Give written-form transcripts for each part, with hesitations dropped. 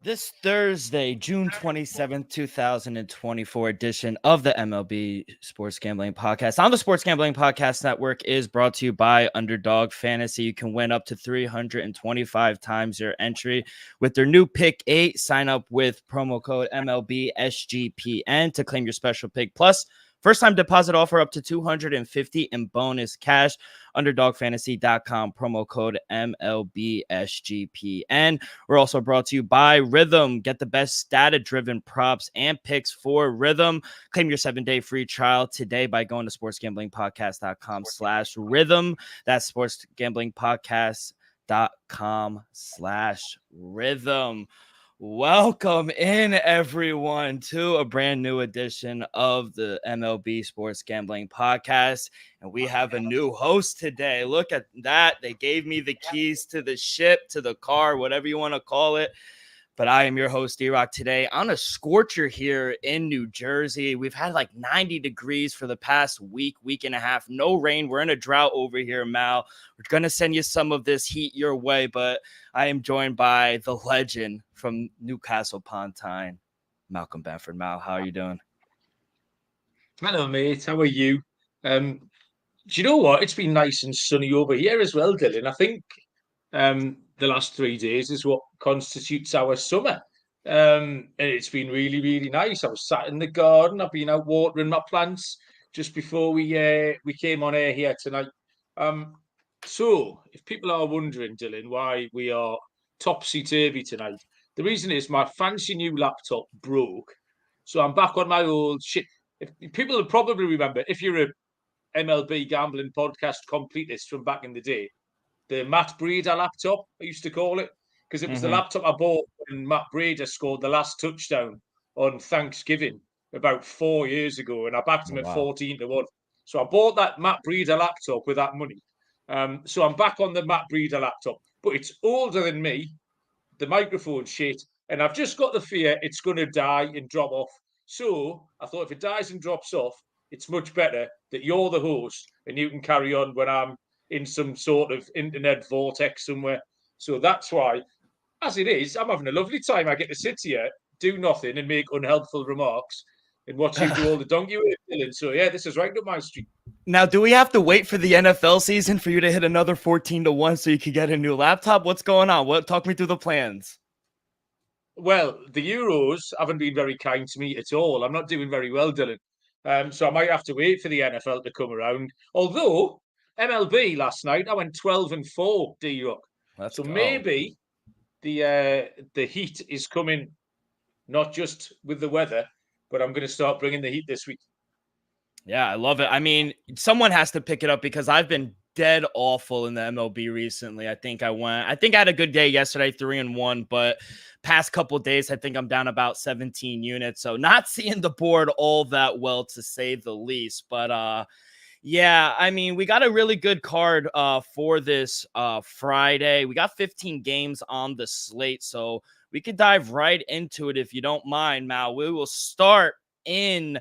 This Thursday, June 27th, 2024 edition of the MLB Sports Gambling Podcast on the Sports Gambling Podcast Network is brought to you by Underdog Fantasy. You can win up to 325 times your entry with their new Pick 8. Sign up with promo code MLB SGPN to claim your special pick. Plus, first-time deposit offer up to $250 in bonus cash. UnderdogFantasy.com, promo code MLBSGPN. We're also brought to you by Rhythm. Get the best data-driven props and picks for Rhythm. Claim your 7-day free trial today by going to sportsgamblingpodcast.com/rhythm. That's sportsgamblingpodcast.com/rhythm. Welcome in, everyone, to a brand new edition of the MLB Sports Gambling Podcast. And we have a new host today. Look at that. They gave me the keys to the ship, to the car, whatever you want to call it. But I am your host, D-Rock, today on a scorcher here in New Jersey. We've had like 90 degrees for the past week and a half. No rain. We're in a drought over here, Mal. We're going to send you some of this heat your way, but I am joined by the legend from Newcastle upon Tyne, Malcolm Bamford. Mal, how are you doing? Hello, mate. How are you? Do you know what? It's been nice and sunny over here as well, Dylan. I think the last 3 days is what constitutes our summer. And it's been really, really nice. I was sat in the garden. I've been out watering my plants just before we came on air here tonight. Um, so, if people are wondering, Dylan, why we are topsy-turvy tonight, the reason is my fancy new laptop broke. So I'm back on my old shit. If people will probably remember, if you're a MLB gambling podcast completist from back in the day, the Matt Breeder laptop, I used to call it, because it was the laptop I bought when Matt Breeder scored the last touchdown on Thanksgiving about 4 years ago, and I backed him at Wow. 14-1. So I bought that Matt Breeder laptop with that money. So I'm back on the Matt Breeder laptop, but it's older than me. The microphone shit, and I've just got the fear it's going to die and drop off. So I thought if it dies and drops off, it's much better that you're the host and you can carry on when I'm in some sort of internet vortex somewhere. So that's why, as it is, I'm having a lovely time. I get to sit here, do nothing, and make unhelpful remarks and watch you do all the donkey work, Dylan. So yeah, this is right up my street. Now, do we have to wait for the NFL season for you to hit another 14-1 so you could get a new laptop? What's going on? Talk me through the plans. Well, the Euros haven't been very kind to me at all. I'm not doing very well, Dylan. So I might have to wait for the NFL to come around. Although MLB last night, I went 12-4, D-Rock. Let's So go. maybe the heat is coming, not just with the weather, but I'm going to start bringing the heat this week. Yeah, I love it. I mean, someone has to pick it up because I've been dead awful in the MLB recently. I think I had a good day yesterday, 3-1, but past couple of days, I think I'm down about 17 units. So not seeing the board all that well, to say the least. But yeah, I mean, we got a really good card for this Friday. We got 15 games on the slate, so we could dive right into it if you don't mind, Mal. We will start in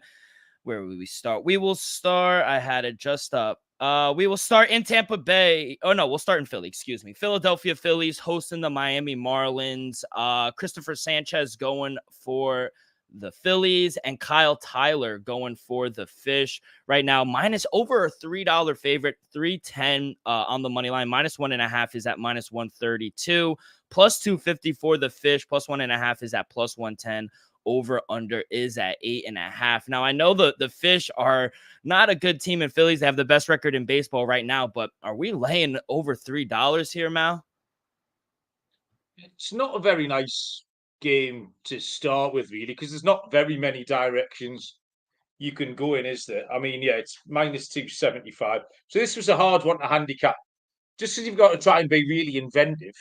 where will we start? We will start. I had it just up. We will start in Tampa Bay. Oh no, we'll start in Philly. Excuse me. Philadelphia Phillies hosting the Miami Marlins. Christopher Sanchez going for the Phillies and Kyle Tyler going for the Fish. Right now, minus over a $3 favorite, 310 on the money line. -1.5 is at -132. +250 for the Fish. +1.5 is at +110. Over under is at 8.5. Now, I know the Fish are not a good team in Phillies. They have the best record in baseball right now, but are we laying over $3 here, Mal? It's not a very nice game to start with, really, because there's not very many directions you can go in, is there? I mean, yeah, it's -275. So this was a hard one to handicap, just because you've got to try and be really inventive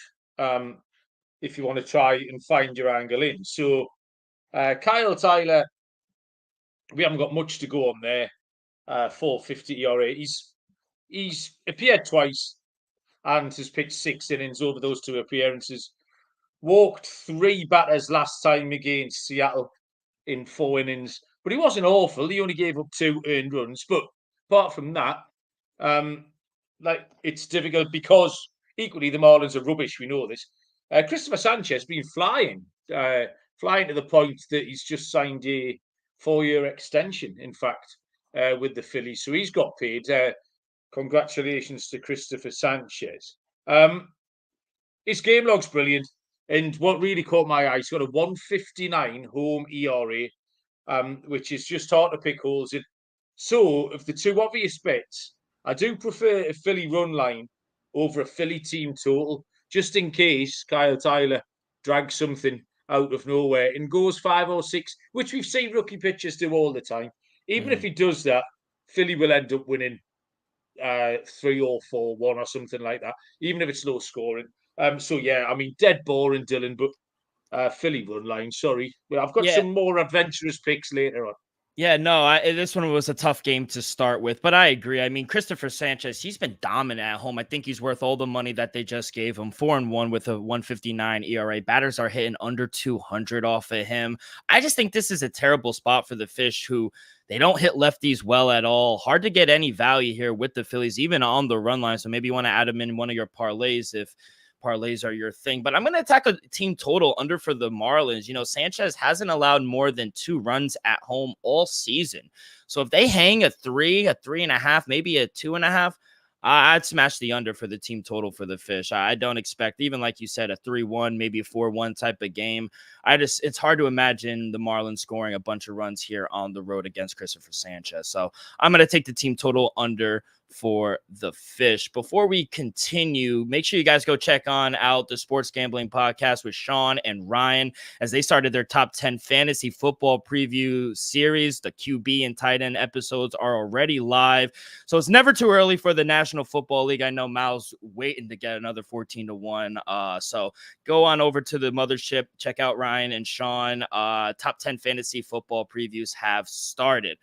if you want to try and find your angle in. So Kyle Tyler, we haven't got much to go on there. 450 ERA. He's appeared twice and has pitched 6 innings over those 2 appearances. Walked 3 batters last time against Seattle in 4 innings, but he wasn't awful. He only gave up 2 earned runs. But apart from that, it's difficult because equally the Marlins are rubbish. We know this. Christopher Sanchez been flying flying to the point that he's just signed a 4-year extension, in fact, with the Phillies. So he's got paid. Congratulations to Christopher Sanchez. His game log's brilliant. And what really caught my eye, he's got a 159 home ERA, which is just hard to pick holes in. So, of the two obvious bets, I do prefer a Philly run line over a Philly team total, just in case Kyle Tyler drags something out of nowhere and goes 5 or 6, which we've seen rookie pitchers do all the time. Even if he does that, Philly will end up winning 3 or 4-1 or something like that, even if it's low scoring. So yeah, I mean, dead boring, Dylan, but Philly run line. Sorry, but I've got Yeah. some more adventurous picks later on. Yeah, no, this one was a tough game to start with, but I agree. I mean, Christopher Sanchez, he's been dominant at home. I think he's worth all the money that they just gave him. 4-1 with a 159 ERA. Batters are hitting under 200 off of him. I just think this is a terrible spot for the Fish, who they don't hit lefties well at all. Hard to get any value here with the Phillies, even on the run line. So maybe you want to add them in one of your parlays if parlays are your thing. But I'm going to attack a team total under for the Marlins. You know, Sanchez hasn't allowed more than 2 runs at home all season. So if they hang a 3.5, maybe a 2.5, I'd smash the under for the team total for the Fish. I don't expect, even like you said, a 3-1, maybe a 4-1 type of game. It's hard to imagine the Marlins scoring a bunch of runs here on the road against Christopher Sanchez. So I'm going to take the team total under for the Fish. Before we continue, make sure you guys go check out the Sports Gambling Podcast with Sean and Ryan as they started their top 10 fantasy football preview series. The QB and tight end episodes are already live, so it's never too early for the National Football League. I know Mal's waiting to get another 14-1. So go on over to the mothership, check out Ryan and Sean. Top 10 fantasy football previews have started.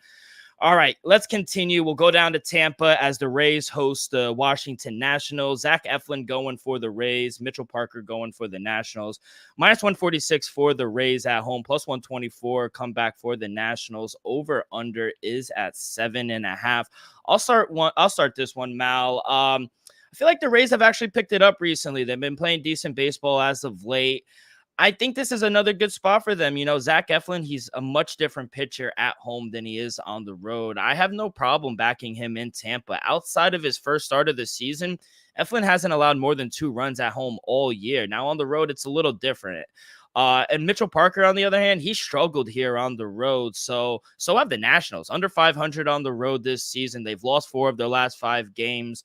All right, let's continue. We'll go down to Tampa as the Rays host the Washington Nationals. Zach Eflin going for the Rays. Mitchell Parker going for the Nationals. Minus 146 for the Rays at home. Plus 124 comeback for the Nationals. Over under is at 7.5. I'll start this one, Mal. I feel like the Rays have actually picked it up recently. They've been playing decent baseball as of late. I think this is another good spot for them. You know, Zach Eflin, he's a much different pitcher at home than he is on the road. I have no problem backing him in Tampa. Outside of his first start of the season, Eflin hasn't allowed more than 2 runs at home all year. Now on the road, it's a little different. And Mitchell Parker, on the other hand, he struggled here on the road. So have the Nationals. Under 500 on the road this season. They've lost 4 of their last 5 games.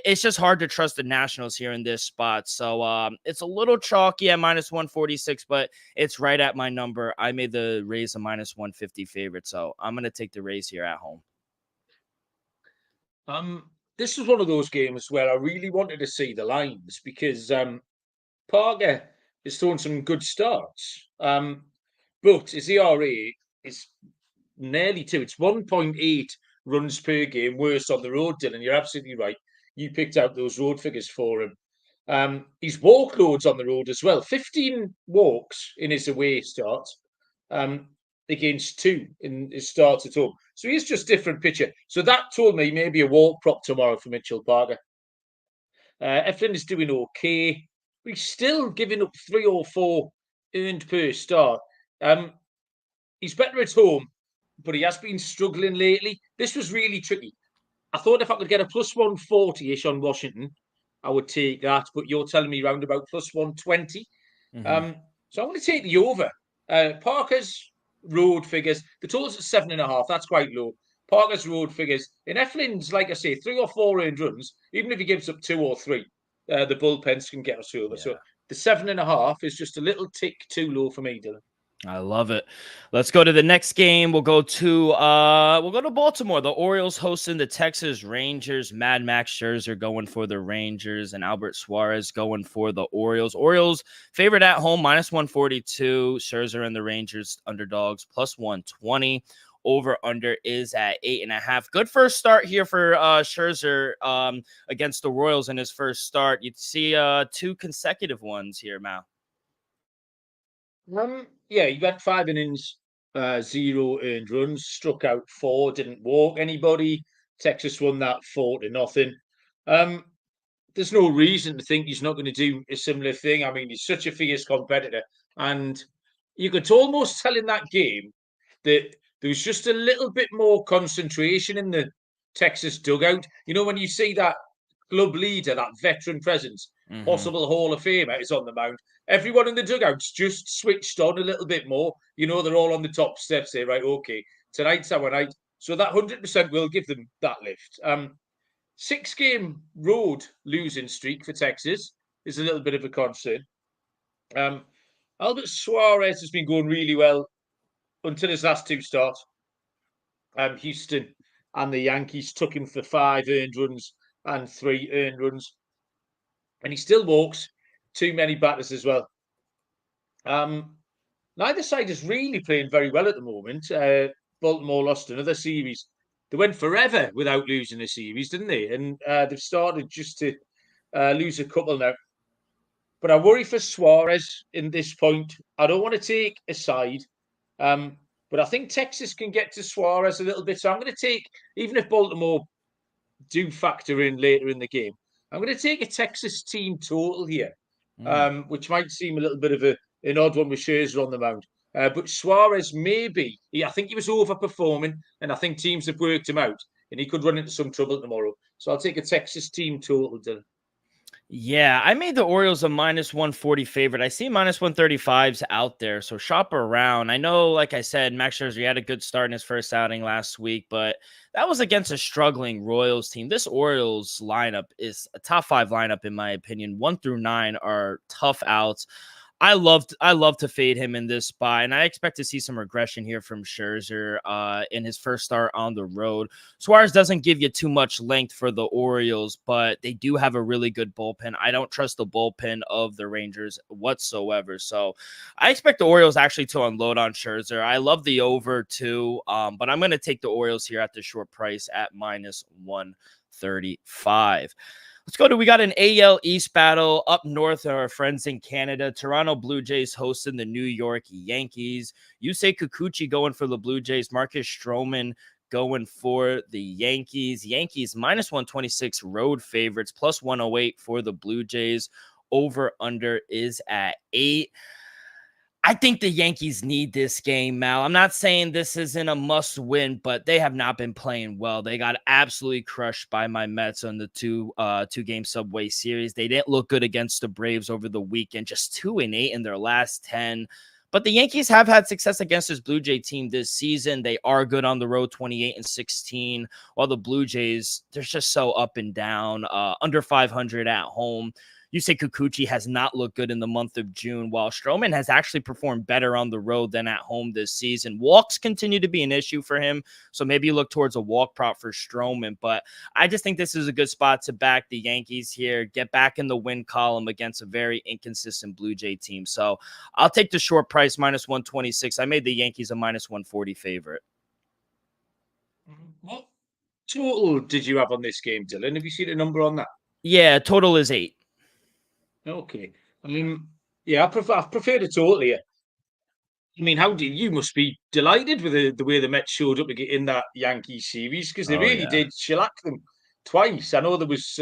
It's just hard to trust the Nationals here in this spot. So it's a little chalky at minus 146, but it's right at my number. I made the Rays a minus 150 favorite, so I'm going to take the Rays here at home. This was one of those games where I really wanted to see the lines because Parker is throwing some good starts. But his ERA is nearly 2. It's 1.8 runs per game worse on the road, Dylan. You're absolutely right. You picked out those road figures for him. His walk loads on the road as well. 15 walks in his away start against 2 in his starts at home. So he's just different pitcher. So that told me maybe a walk prop tomorrow for Mitchell Parker. Eflin is doing okay. But he's still giving up 3 or 4 earned per start. He's better at home, but he has been struggling lately. This was really tricky. I thought if I could get a plus 140-ish on Washington, I would take that. But you're telling me round about plus 120. Mm-hmm. So I'm going to take the over. Parker's road figures, the total's at 7.5. That's quite low. Parker's road figures. In Eflin's, like I say, 3 or 4 earned runs, even if he gives up 2 or 3, the bullpens can get us over. Yeah. So the 7.5 is just a little tick too low for me, Dylan. I love it. Let's go to the next game. We'll go to Baltimore. The Orioles hosting the Texas Rangers. Mad Max Scherzer going for the Rangers and Albert Suarez going for the Orioles. Orioles favorite at home, minus 142. Scherzer and the Rangers underdogs, plus 120. Over under is at 8.5. Good first start here for Scherzer against the Royals in his first start. You'd see 2 consecutive ones here, Mal. Yeah, he went 5 innings, 0 earned runs, struck out 4, didn't walk anybody. Texas won that 4-0. There's no reason to think he's not going to do a similar thing. I mean, he's such a fierce competitor. And you could almost tell in that game that there was just a little bit more concentration in the Texas dugout. You know, when you see that club leader, that veteran presence, possible Hall of Famer is on the mound, everyone in the dugout's just switched on a little bit more. You know, they're all on the top steps there, right? Okay, tonight's our night. So that 100% will give them that lift. 6-game road losing streak for Texas is a little bit of a concern. Albert Suarez has been going really well until his last two starts. Houston and the Yankees took him for 5 earned runs and 3 earned runs. And he still walks too many batters as well. Neither side is really playing very well at the moment. Baltimore lost another series. They went forever without losing a series, didn't they? And they've started just to lose a couple now. But I worry for Suarez in this point. I don't want to take a side. But I think Texas can get to Suarez a little bit. So I'm going to take, even if Baltimore do factor in later in the game, I'm going to take a Texas team total here, which might seem a little bit of an odd one with Scherzer on the mound. But Suarez maybe, I think he was overperforming, and I think teams have worked him out, and he could run into some trouble tomorrow. So I'll take a Texas team total, Dylan. Yeah, I made the Orioles a -140 favorite. I see -135s out there, so shop around. I know, like I said, Max Scherzer had a good start in his first outing last week, but that was against a struggling Royals team. This Orioles lineup is a top 5 lineup, in my opinion. 1 through 9 are tough outs. I love to fade him in this spot, and I expect to see some regression here from Scherzer in his first start on the road. Suarez doesn't give you too much length for the Orioles, but they do have a really good bullpen. I don't trust the bullpen of the Rangers whatsoever, so I expect the Orioles actually to unload on Scherzer. I love the over too, but I'm going to take the Orioles here at the short price at -135. We got an AL East battle up north of our friends in Canada. Toronto Blue Jays hosting the New York Yankees. Yusei Kikuchi going for the Blue Jays. Marcus Stroman going for the Yankees. Yankees -126 road favorites, +108 for the Blue Jays. Over under is at 8. I think the Yankees need this game, Mal. I'm not saying this isn't a must win, but they have not been playing well. They got absolutely crushed by my Mets on the two-game Subway Series. They didn't look good against the Braves over the weekend, just 2-8 in their last 10. But the Yankees have had success against this Blue Jay team this season. They are good on the road, 28-16, while the Blue Jays, they're just so up and down, under 500 at home. Yusei Kikuchi has not looked good in the month of June, while Stroman has actually performed better on the road than at home this season. Walks continue to be an issue for him, so maybe you look towards a walk prop for Stroman. But I just think this is a good spot to back the Yankees here, get back in the win column against a very inconsistent Blue Jay team. So I'll take the short price, -126. I made the Yankees a -140 favorite. What total did you have on this game, Dylan? Have you seen a number on that? Yeah, total is 8. Okay. Yeah, I prefer the total here. I mean, you must be delighted with the way the Mets showed up in that Yankees series, because they really did shellac them twice. I know there was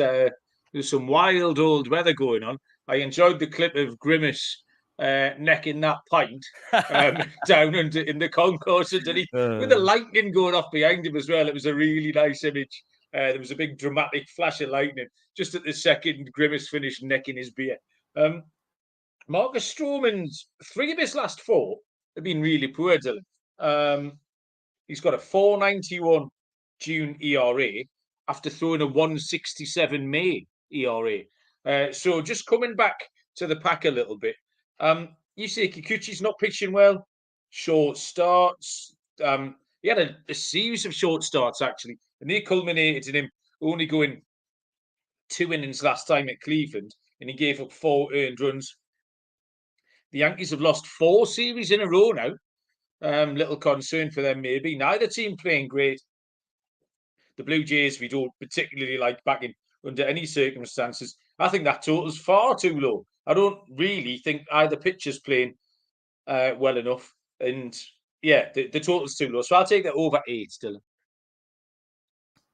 some wild old weather going on. I enjoyed the clip of Grimace necking that pint down in the concourse underneath, with the lightning going off behind him as well. It was a really nice image. There was a big dramatic flash of lightning just at the second Grimace finished necking his beer. Marcus Stroman's 3 of his last 4 have been really poor, Dylan. He's got a 4.91 June ERA after throwing a 1.67 May ERA. So just coming back to the pack a little bit. Yusei Kikuchi's not pitching well. Short starts. He had a series of short starts, actually, and they culminated in him only going 2 innings last time at Cleveland, and he gave up 4 earned runs. The Yankees have lost 4 series in a row now. Little concern for them, maybe. Neither team playing great. The Blue Jays, we don't particularly like backing under any circumstances. I think that total's far too low. I don't really think either pitcher's playing well enough. And yeah, the total's too low. So I'll take that over 8 still.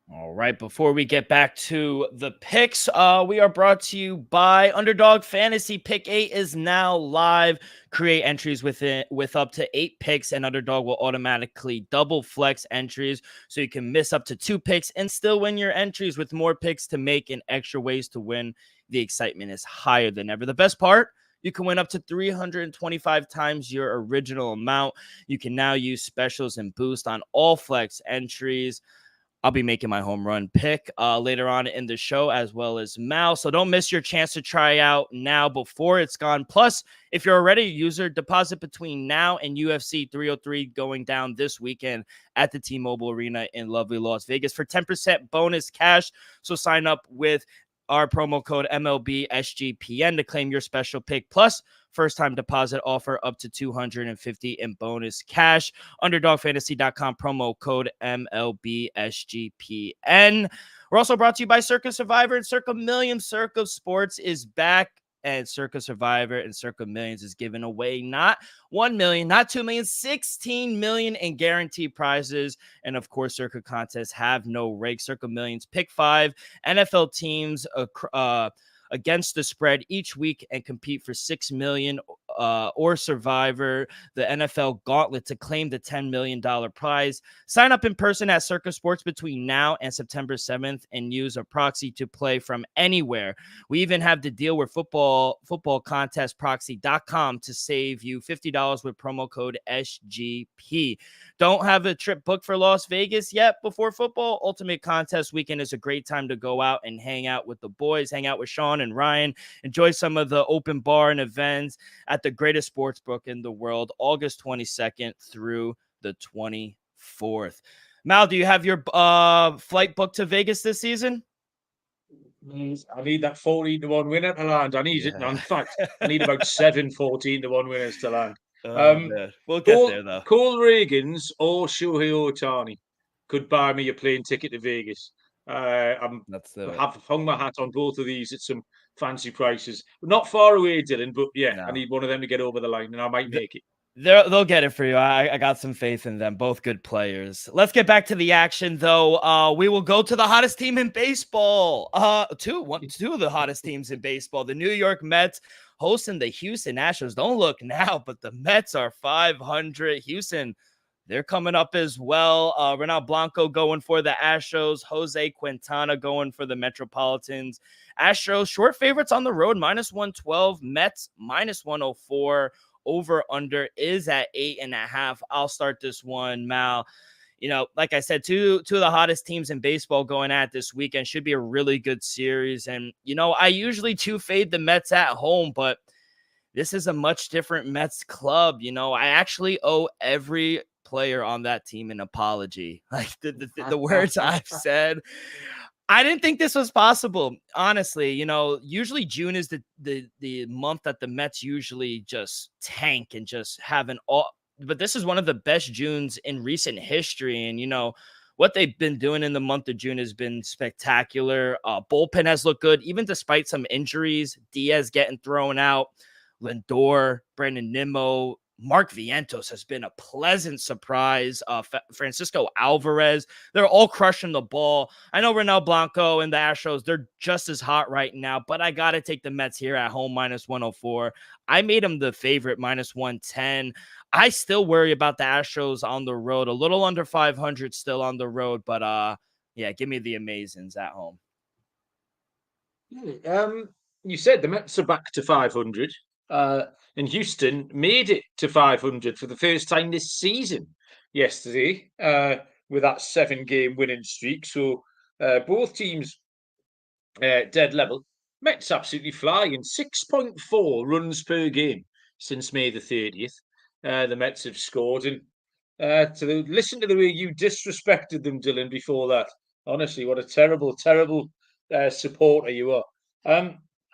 All right, before we get back to the picks, we are brought to you by Underdog Fantasy. Pick 8 is now live. Create entries with up to 8 picks, and Underdog will automatically double flex entries, so you can miss up to 2 picks and still win your entries with more picks to make and extra ways to win. The excitement is higher than ever. The best part, you can win up to 325 times your original amount. You can now use specials and boost on all flex entries. I'll be making my home run pick later on in the show, as well as Mal. So don't miss your chance to try out now before it's gone. Plus, if you're already a user, deposit between now and UFC 303 going down this weekend at the T-Mobile Arena in lovely Las Vegas for 10% bonus cash. So sign up with our promo code MLB SGPN to claim your special pick. Plus, first-time deposit offer up to $250 in bonus cash. UnderdogFantasy.com, promo code MLBSGPN. We're also brought to you by Circa Survivor and Circa Millions. Circa Sports is back, and Circa Survivor and Circa Millions is giving away not 1 million, not 2 million, 16 million in guaranteed prizes. And of course, Circa contests have no rake. Circa Millions, pick 5 NFL teams against the spread each week and compete for 6 million or Survivor, the NFL Gauntlet, to claim the $10 million prize. Sign up in person at Circa Sports between now and September 7th and use a proxy to play from anywhere. We even have the deal where footballcontestproxy.com to save you $50 with promo code SGP. Don't have a trip booked for Las Vegas yet before football? Ultimate Contest Weekend is a great time to go out and hang out with the boys, hang out with Sean and Ryan, enjoy some of the open bar and events at the greatest sports book in the world, August 22nd through the 24th. Mal, do you have your flight booked to Vegas this season? I need that 14-1 winner to land. I need it. In fact, I need about 7 14-1 winners to land. Man. We'll get there, though. Cole Reagans or Shohei Ohtani could buy me a plane ticket to Vegas. I've hung my hat on both of these at some fancy prices. Not far away, Dylan, but yeah, I need one of them to get over the line, and I might make it. They'll get it for you. I got some faith in them. Both good players. Let's get back to the action, though. We will go to the hottest team in baseball. Two of the hottest teams in baseball. The New York Mets hosting the Houston Astros. Don't look now, but the Mets are 500. Houston, they're coming up as well. Renato Blanco going for the Astros. Jose Quintana going for the Metropolitans. Astros short favorites on the road, -112. Mets -104. Over under is at 8.5. I'll start this one, Mal. You know, like I said, two of the hottest teams in baseball going at this weekend. Should be a really good series. And, you know, I usually fade the Mets at home, but this is a much different Mets club. You know, I actually owe every player on that team an apology. Like the words I've said. I didn't think this was possible, honestly. You know, usually June is the month that the Mets usually just tank and just have an all. But this is one of the best Junes in recent history. And, you know, what they've been doing in the month of June has been spectacular. Bullpen has looked good, even despite some injuries. Diaz getting thrown out. Lindor, Brandon Nimmo, Mark Vientos has been a pleasant surprise. Francisco Alvarez, they're all crushing the ball. I know Renato Blanco and the Astros, they're just as hot right now, but I got to take the Mets here at home, -104. I made them the favorite, -110. I still worry about the Astros on the road, a little under 500 still on the road, but yeah, give me the Amazins at home. You said the Mets are back to 500. And Houston made it to 500 for the first time this season yesterday with that 7-game winning streak. So both teams dead level. Mets absolutely flying. 6.4 runs per game since May the 30th. The Mets have scored. And listen to the way you disrespected them, Dylan, before that. Honestly, what a terrible, terrible supporter you are.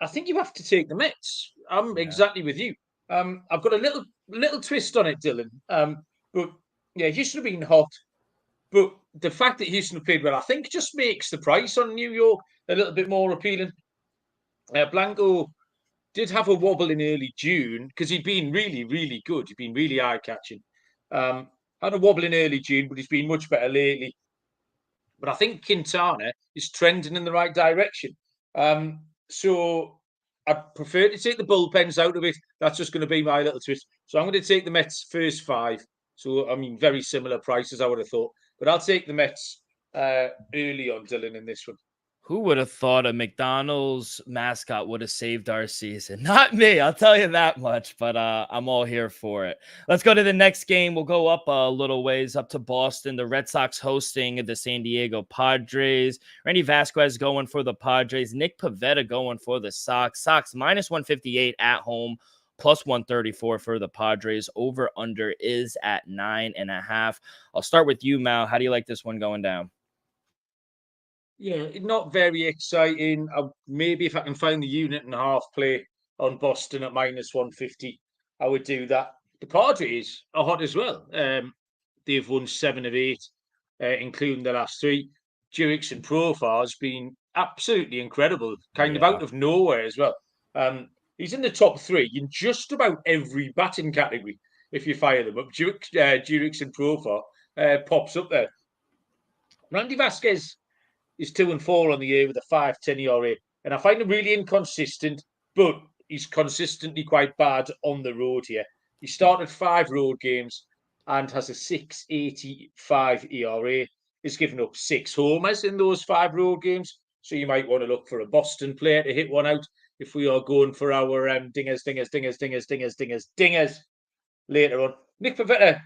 I think you have to take the Mets. I'm exactly with you. I've got a little twist on it, Dylan. But yeah, Houston have been hot. But the fact that Houston have played well, I think, just makes the price on New York a little bit more appealing. Blanco did have a wobble in early June because he'd been really, really good. He'd been really eye-catching. Had a wobble in early June, but he's been much better lately. but I think Quintana is trending in the right direction. So I prefer to take the bullpens out of it. That's just going to be my little twist. So I'm going to take the Mets first 5. So, I mean, very similar prices, I would have thought. But I'll take the Mets early on, Dylan, in this one. Who would have thought a McDonald's mascot would have saved our season? Not me, I'll tell you that much, but I'm all here for it. Let's go to the next game. We'll go up a little ways, up to Boston. The Red Sox hosting the San Diego Padres. Randy Vasquez going for the Padres. Nick Pivetta going for the Sox. Sox minus 158 at home, plus 134 for the Padres. Over under is at 9.5. I'll start with you, Mal. How do you like this one going down? Yeah, not very exciting. Maybe if I can find the unit and a half play on Boston at minus 150, I would do that. The Padres are hot as well. They've won 7 of 8, including the last 3. Jurickson Profar has been absolutely incredible, kind of out of nowhere as well. He's in the top 3 in just about every batting category. If you fire them up, Jurickson Profar pops up there. Randy Vasquez is 2-4 on the year with a 5.10 ERA, and I find him really inconsistent, but he's consistently quite bad on the road here. He started 5 road games and has a 6.85 ERA. He's given up 6 homers in those 5 road games, so you might want to look for a Boston player to hit one out if we are going for our dingers later on. Nick Pivetta,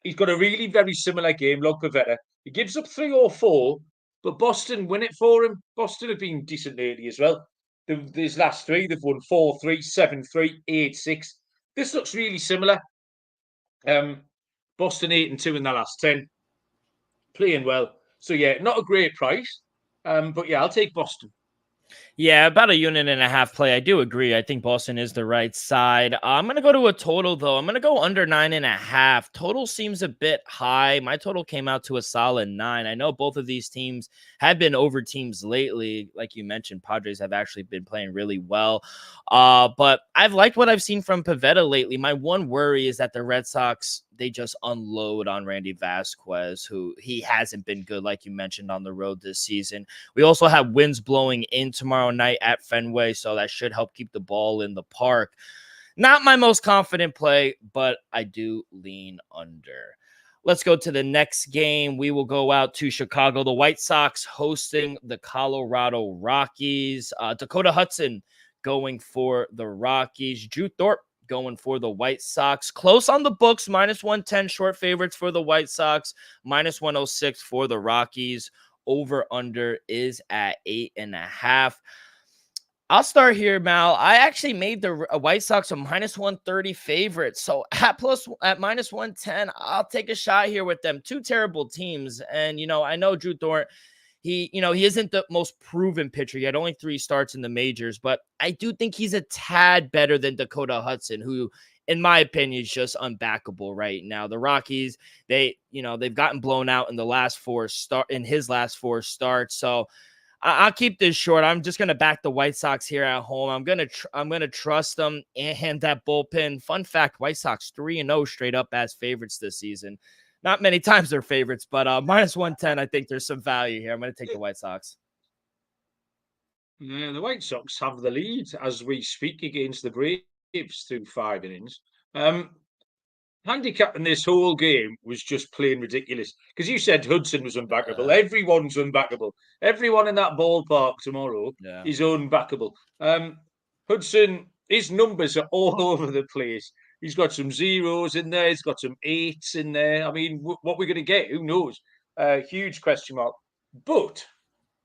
he's got a really very similar game log. Pivetta, he gives up 3 or 4. But Boston win it for him. Boston have been decent lately as well. These last 3, they've won 4-3, 7-3, 8-6. This looks really similar. Boston 8-2 in the last 10. Playing well. So, yeah, not a great price. But, yeah, I'll take Boston. Yeah, about a unit and a half play. I do agree. I think Boston is the right side. I'm going to go to a total, though. I'm going to go under 9.5. Total seems a bit high. My total came out to a solid 9. I know both of these teams have been over teams lately. Like you mentioned, Padres have actually been playing really well. But I've liked what I've seen from Pivetta lately. My one worry is that the Red Sox, they just unload on Randy Vasquez, who he hasn't been good, like you mentioned, on the road this season. We also have winds blowing in tomorrow night at Fenway, so that should help keep the ball in the park. Not my most confident play, but I do lean under. Let's go to the next game. We will go out to Chicago. The White Sox hosting the Colorado Rockies. Dakota Hudson going for the Rockies. Drew Thorpe going for the White Sox. Close on the books, minus 110 short favorites for the White Sox, minus 106 for the Rockies. Over under is at 8.5. I'll start here, Mal. I actually made the White Sox a minus 130 favorite. So at minus 110, I'll take a shot here with them. 2 terrible teams. And, I know Drew Thorpe, he isn't the most proven pitcher. He had only 3 starts in the majors, but I do think he's a tad better than Dakota Hudson, who, in my opinion, is just unbackable right now. The Rockies, they've gotten blown out in his last 4 starts. So I'll keep this short. I'm just going to back the White Sox here at home. I'm going to trust them and that bullpen. Fun fact, White Sox 3-0 straight up as favorites this season. Not many times they're favorites, but minus 110, I think there's some value here. I'm going to take the White Sox. Yeah, the White Sox have the lead as we speak against the Braves through 5 innings. Handicapping this whole game was just plain ridiculous because you said Hudson was unbackable. Everyone's unbackable. Everyone in that ballpark tomorrow is unbackable. Hudson, his numbers are all over the place. He's got some 0s in there. He's got some 8s in there. I mean, what we're going to get, who knows? Huge question mark. But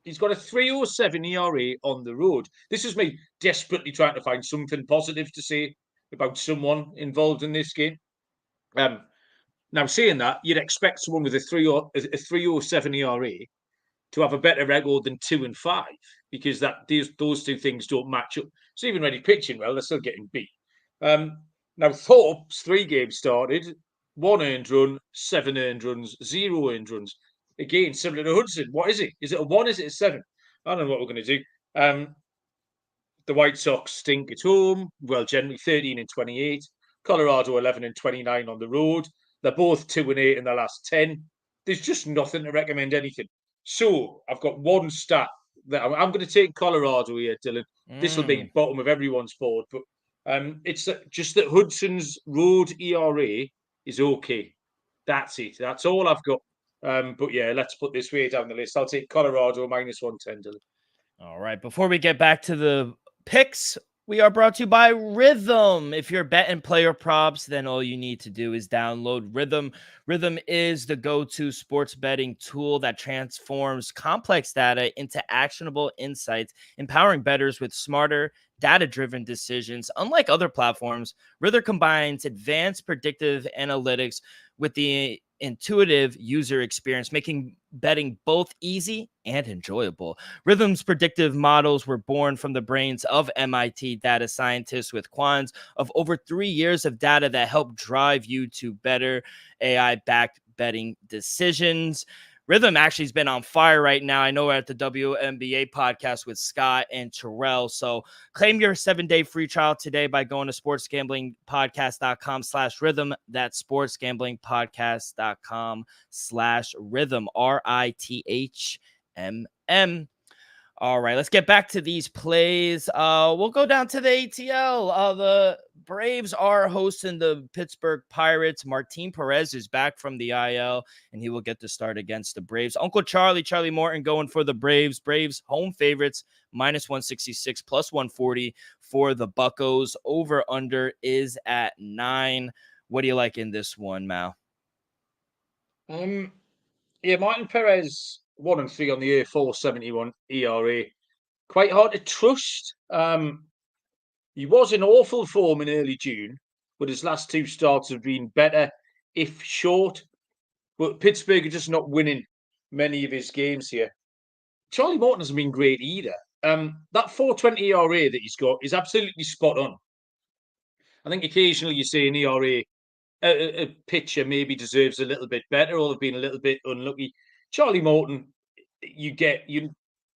he's got a 3.07 ERA on the road. This is me desperately trying to find something positive to say about someone involved in this game. Now, saying that, you'd expect someone with a 3.07 ERA to have a better record than 2 and 5 because those 2 things don't match up. So even when he's pitching well, they're still getting beat. Now, Thorpe's 3 games started, 1 earned run, 7 earned runs, 0 earned runs. Again, similar to Hudson. What is it? Is it a 1? Is it a 7? I don't know what we're going to do. The White Sox stink at home. Well, generally 13 and 28. Colorado 11 and 29 on the road. They're both 2 and 8 in the last 10. There's just nothing to recommend anything. So I've got one stat that I'm going to take Colorado here, Dylan. This will be bottom of everyone's board, but it's just that Hudson's road ERA is okay. That's it. That's all I've got. But yeah, let's put this way down the list. I'll take Colorado -110, Dylan. All right. Before we get back to the picks, we are brought to you by Rhythm. If you're betting player props, then all you need to do is download Rhythm. Rhythm is the go-to sports betting tool that transforms complex data into actionable insights, empowering bettors with smarter, data-driven decisions. Unlike other platforms, Rhythm combines advanced predictive analytics with the intuitive user experience, making betting both easy and enjoyable. Rhythm's predictive models were born from the brains of MIT data scientists with quants of over 3 years of data that help drive you to better AI-backed betting decisions. Rhythm actually has been on fire right now. I know we're at the WNBA podcast with Scott and Terrell. So claim your 7-day free trial today by going to sportsgamblingpodcast.com/rhythm. That's sportsgamblingpodcast.com/rhythm. RITHMM. All right, let's get back to these plays. We'll go down to the ATL. The Braves are hosting the Pittsburgh Pirates. Martin Perez is back from the IL, and he will get the start against the Braves. Uncle Charlie Morton going for the Braves. Braves home favorites, -166, +140 for the Buccos. Over under is at 9. What do you like in this one, Mal? Yeah, Martin Perez 1-3 on the year, 4.71 ERA. Quite hard to trust. He was in awful form in early June, but his last 2 starts have been better, if short. But Pittsburgh are just not winning many of his games here. Charlie Morton hasn't been great either. That 4.20 ERA that he's got is absolutely spot on. I think occasionally you see an ERA, a pitcher maybe deserves a little bit better or they've been a little bit unlucky. Charlie Morton, you get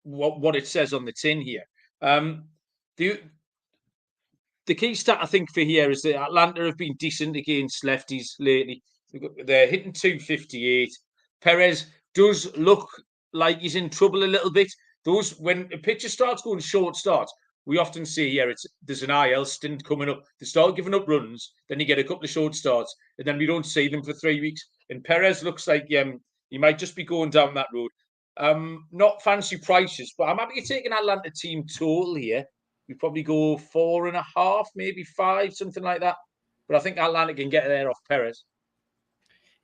what it says on the tin here. The key stat I think for here is that Atlanta have been decent against lefties lately. They're hitting 258. Perez does look like he's in trouble a little bit. When a pitcher starts going short starts, we often see here there's an IL stint coming up. They start giving up runs, then you get a couple of short starts, and then we don't see them for 3 weeks. And Perez looks like he might just be going down that road. Not fancy prices, but I'm happy to take an Atlanta team total here. We probably go 4.5, maybe 5, something like that. But I think Atlanta can get there off Perez.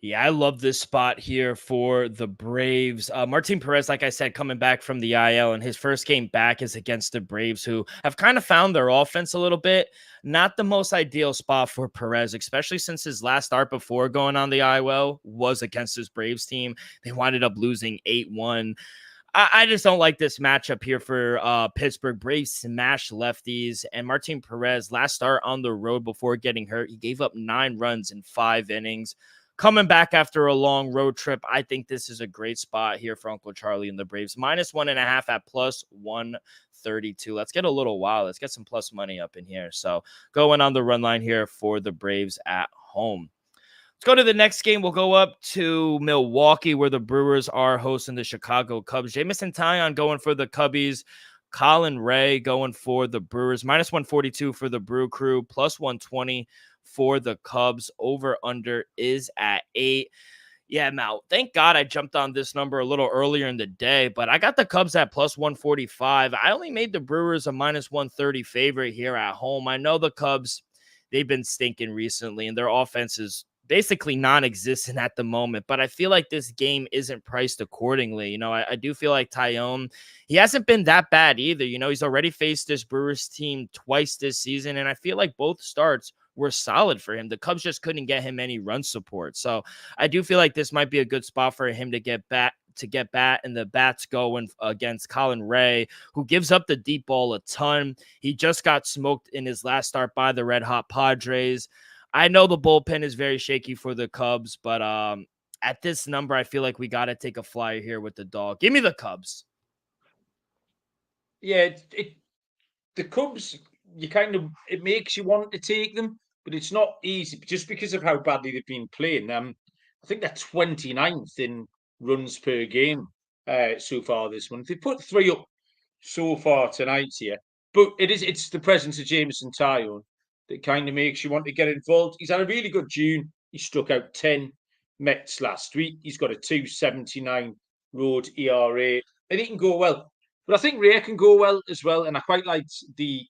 Yeah, I love this spot here for the Braves. Martin Perez, like I said, coming back from the IL, and his first game back is against the Braves, who have kind of found their offense a little bit. Not the most ideal spot for Perez, especially since his last start before going on the IL was against his Braves team. They wound up losing 8-1. I just don't like this matchup here for Pittsburgh. Braves smash lefties, and Martin Perez, last start on the road before getting hurt, he gave up 9 runs in 5 innings. Coming back after a long road trip, I think this is a great spot here for Uncle Charlie and the Braves. -1.5 at +132. Let's get a little wild. Let's get some plus money up in here. So going on the run line here for the Braves at home. Let's go to the next game. We'll go up to Milwaukee, where the Brewers are hosting the Chicago Cubs. Jameson Taillon going for the Cubbies. Colin Ray going for the Brewers. -142 for the Brew Crew. +120 for the Cubs. Over under is at 8. Yeah, Mal, thank God I jumped on this number a little earlier in the day, but I got the Cubs at +145. I only made the Brewers a -130 favorite here at home. I know the Cubs, they've been stinking recently, and their offense is basically non-existent at the moment, but I feel like this game isn't priced accordingly. I do feel like Taillon, he hasn't been that bad either. He's already faced this Brewers team twice this season, and I feel like both starts were solid for him. The Cubs just couldn't get him any run support. So I do feel like this might be a good spot for him to get back, and the bats going against Colin Ray, who gives up the deep ball a ton. He just got smoked in his last start by the red hot Padres. I know the bullpen is very shaky for the Cubs, but at this number, I feel like we got to take a flyer here with the dog. Give me the Cubs. Yeah, the Cubs, it makes you want to take them, but it's not easy just because of how badly they've been playing. I think they're 29th in runs per game so far this month. They put 3 up so far tonight here, but it's the presence of Jameson Taillon that kind of makes you want to get involved. He's had a really good June. He struck out 10 Mets last week. He's got a 2.79 road ERA, and he can go well. But I think Ray can go well as well, and I quite liked the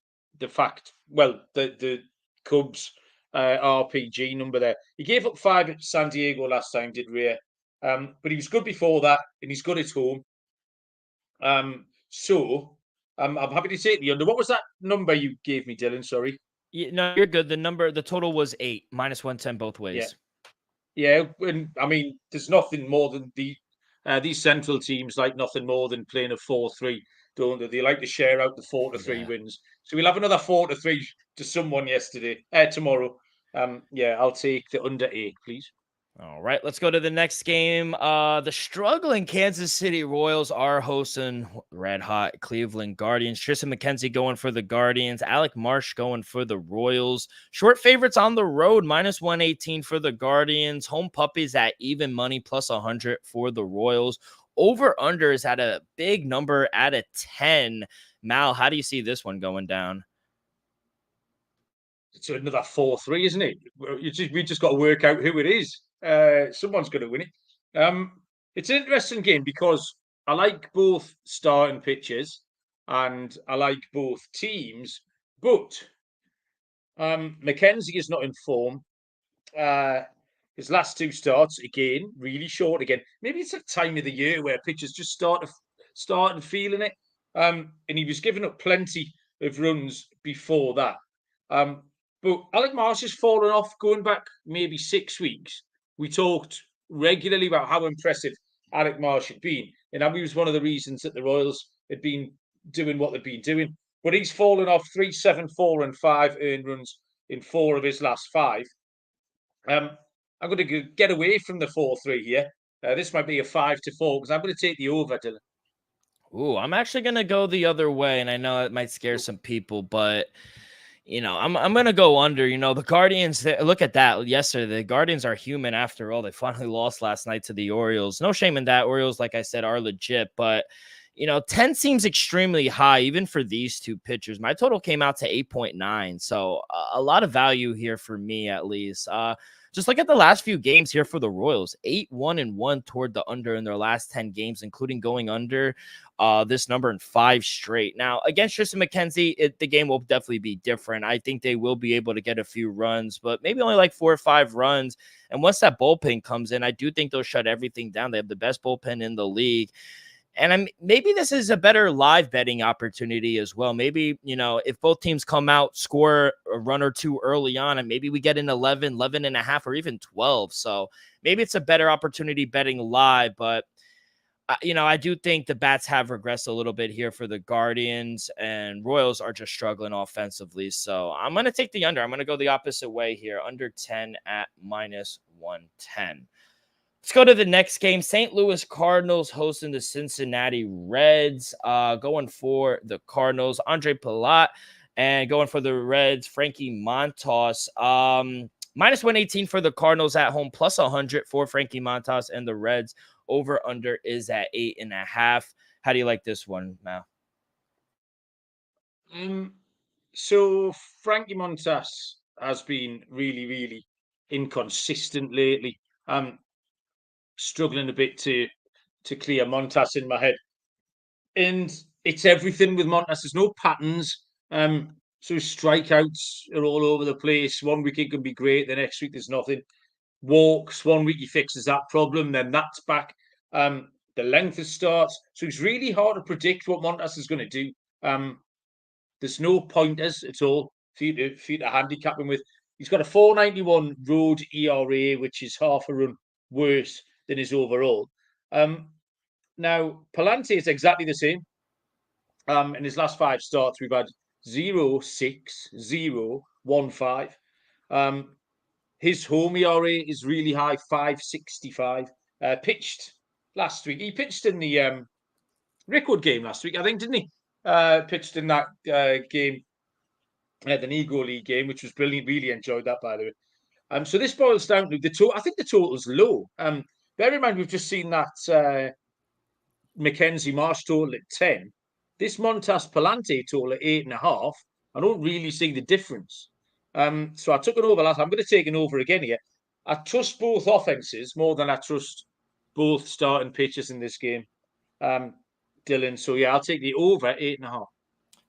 fact, well, the Cubs RPG number there. He gave up 5 at San Diego last time, did Ray? But he was good before that, and he's good at home. So I'm happy to take the under. What was that number you gave me, Dylan? Sorry. Yeah, no, you're good. The total was 8, -110 both ways. Yeah, and I mean, there's nothing more than these central teams like nothing more than playing a 4-3, don't they? They like to share out the 4-3 wins. So we'll have another 4-3 to someone tomorrow. Yeah, I'll take the under 8, please. All right, let's go to the next game. The struggling Kansas City Royals are hosting red hot Cleveland Guardians. Tristan McKenzie going for the Guardians. Alec Marsh going for the Royals. Short favorites on the road, -118 for the Guardians. Home puppies at even money, +100 for the Royals. Over-under is at a big number at a 10. Mal, how do you see this one going down? It's another 4-3, isn't it? We just got to work out who it is. Someone's going to win it. It's an interesting game because I like both starting pitchers and I like both teams, but McKenzie is not in form. His last 2 starts, again, really short again. Maybe it's a time of the year where pitchers just start and feeling it. And he was giving up plenty of runs before that. But Alec Marsh has fallen off going back maybe 6 weeks. We talked regularly about how impressive Alec Marsh had been, and that was one of the reasons that the Royals had been doing what they've been doing. But he's fallen off 3, 7, 4, and 5 earned runs in 4 of his last 5. I'm going to get away from the 4-3 here. This might be a 5-4 because I'm going to take the over, Dylan. Ooh, I'm actually going to go the other way, and I know it might scare some people, but I'm gonna go under. The Guardians. Look at that. Yesterday, the Guardians are human after all. They finally lost last night to the Orioles. No shame in that. Orioles, like I said, are legit, but 10 seems extremely high even for these two pitchers. My total came out to 8.9, so a lot of value here for me at least. Just look at the last few games here for the Royals. 8-1-1 toward the under in their last 10 games, including going under this number in 5 straight. Now, against Tristan McKenzie, the game will definitely be different. I think they will be able to get a few runs, but maybe only like 4 or 5 runs. And once that bullpen comes in, I do think they'll shut everything down. They have the best bullpen in the league. And maybe this is a better live betting opportunity as well. Maybe, if both teams come out, score a run or two early on, and maybe we get an 11 and a half, or even 12. So maybe it's a better opportunity betting live. But, I do think the bats have regressed a little bit here for the Guardians, and Royals are just struggling offensively. So I'm going to take the under. I'm going to go the opposite way here, under 10 at -110. Let's go to the next game. St. Louis Cardinals hosting the Cincinnati Reds. Going for the Cardinals, Andre Palat, and going for the Reds, Frankie Montas. -118 for the Cardinals at home, +100 for Frankie Montas and the Reds. Over under is at 8.5. How do you like this one, Mal? So Frankie Montas has been really, really inconsistent lately. Struggling a bit to clear Montas in my head. And it's everything with Montas. There's no patterns. So strikeouts are all over the place. One week it can be great. The next week there's nothing. Walks. One week he fixes that problem. Then that's back. The length of starts. So it's really hard to predict what Montas is going to do. There's no pointers at all for you to handicap him with. He's got a 4.91 road ERA, which is half a run worse than his overall. Now, Palante is exactly the same. In his last 5 starts, we've had 0-6, 0-1-5. His home ERA is really high, 5.65. Pitched last week. He pitched in the Rickwood game last week, I think, didn't he? Pitched in that game, the Nego League game, which was brilliant. Really enjoyed that, by the way. So this boils down to I think the total's low. Bear in mind, we've just seen that Mackenzie Marsh total at 10. This Montas Palante total at 8.5. I don't really see the difference. So I took an over last. I'm going to take an over again here. I trust both offenses more than I trust both starting pitchers in this game, Dylan. So yeah, I'll take the over 8.5.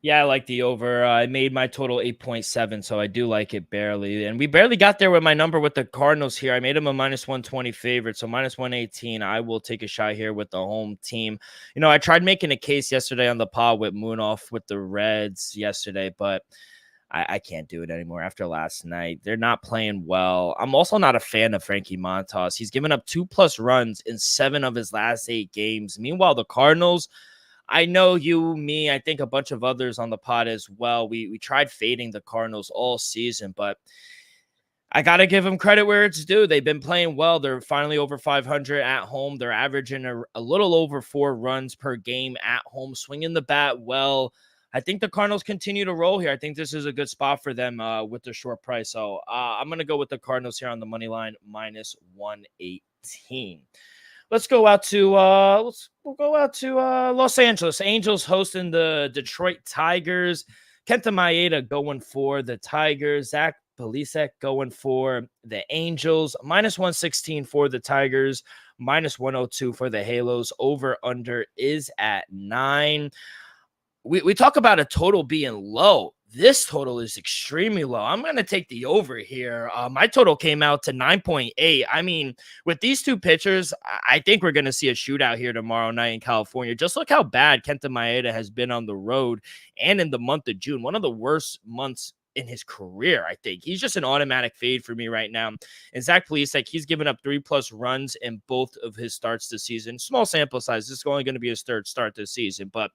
Yeah, I like the over. I made my total 8.7, so I do like it barely. And we barely got there with my number with the Cardinals here. I made them a minus 120 favorite, so minus 118. I will take a shot here with the home team. You know, I tried making a case yesterday on the pod with Munaf with the Reds yesterday, but I can't do it anymore after last night. They're not playing well. I'm also not a fan of Frankie Montas. He's given up 2+ runs in 7 of his last 8 games. Meanwhile, the Cardinals, I know you, me, I think a bunch of others on the pod as well. We tried fading the Cardinals all season, but I got to give them credit where it's due. They've been playing well. They're finally over 500 at home. They're averaging a little over 4 runs per game at home, swinging the bat well. I think the Cardinals continue to roll here. I think this is a good spot for them with the short price. So I'm going to go with the Cardinals here on the money line, minus 118. Let's go out to Los Angeles. Angels hosting the Detroit Tigers. Kenta Maeda going for the Tigers. Zach Plesac going for the Angels. Minus 116 for the Tigers. Minus 102 for the Halos. Over under is at 9. We talk about a total being low. This total is extremely low. I'm going to take the over here. My total came out to 9.8. I mean, with these two pitchers, I think we're going to see a shootout here tomorrow night in California. Just look how bad Kenta Maeda has been on the road and in the month of June. One of the worst months in his career, I think. He's just an automatic fade for me right now. And Zach Plesac, he's given up 3+ runs in both of his starts this season. Small sample size. This is only going to be his third start this season, but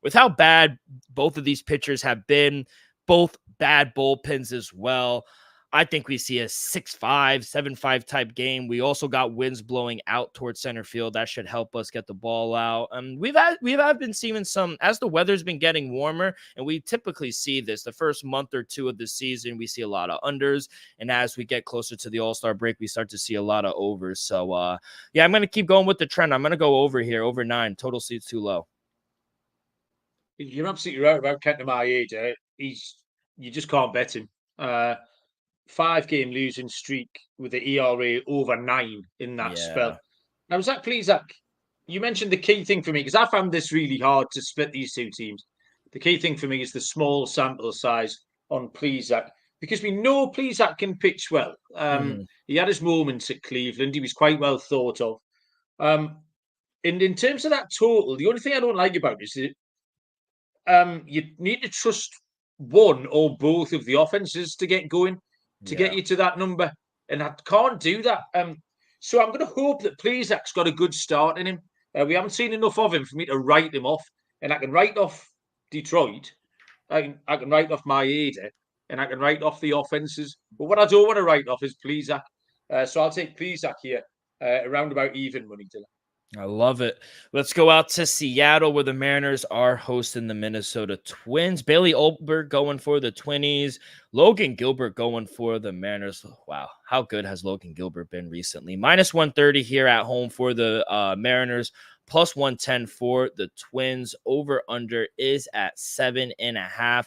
with how bad both of these pitchers have been, both bad bullpens as well, I think we see a 6-5, 7-5 type game. We also got winds blowing out towards center field. That should help us get the ball out. We've been seeing some, as the weather's been getting warmer, and we typically see this the first month or two of the season, we see a lot of unders. And as we get closer to the All-Star break, we start to see a lot of overs. So, yeah, I'm going to keep going with the trend. I'm going to go over here, over 9. Total seats too low. You're absolutely right about Kenta Maeda. You just can't bet him. 5-game losing streak with the ERA over 9 in that spell. Now, Zach Plesac, you mentioned the key thing for me, because I found this really hard to split these two teams. The key thing for me is the small sample size on Plesac, because we know Plesac can pitch well. He had his moments at Cleveland. He was quite well thought of. And in terms of that total, the only thing I don't like about it is that you need to trust one or both of the offenses to get going, to get you to that number. And I can't do that. So I'm going to hope that Plesac's got a good start in him. We haven't seen enough of him for me to write him off. And I can write off Detroit. I can write off Maeda. And I can write off the offenses. But what I don't want to write off is Plesac. So I'll take Plesac here, around about even money, Dylan. I love it. Let's go out to Seattle, where the Mariners are hosting the Minnesota Twins. Bailey Ober going for the Twinnies. Logan Gilbert going for the Mariners. Wow, how good has Logan Gilbert been recently? Minus 130 here at home for the Mariners. Plus 110 for the Twins. Over under is at 7.5.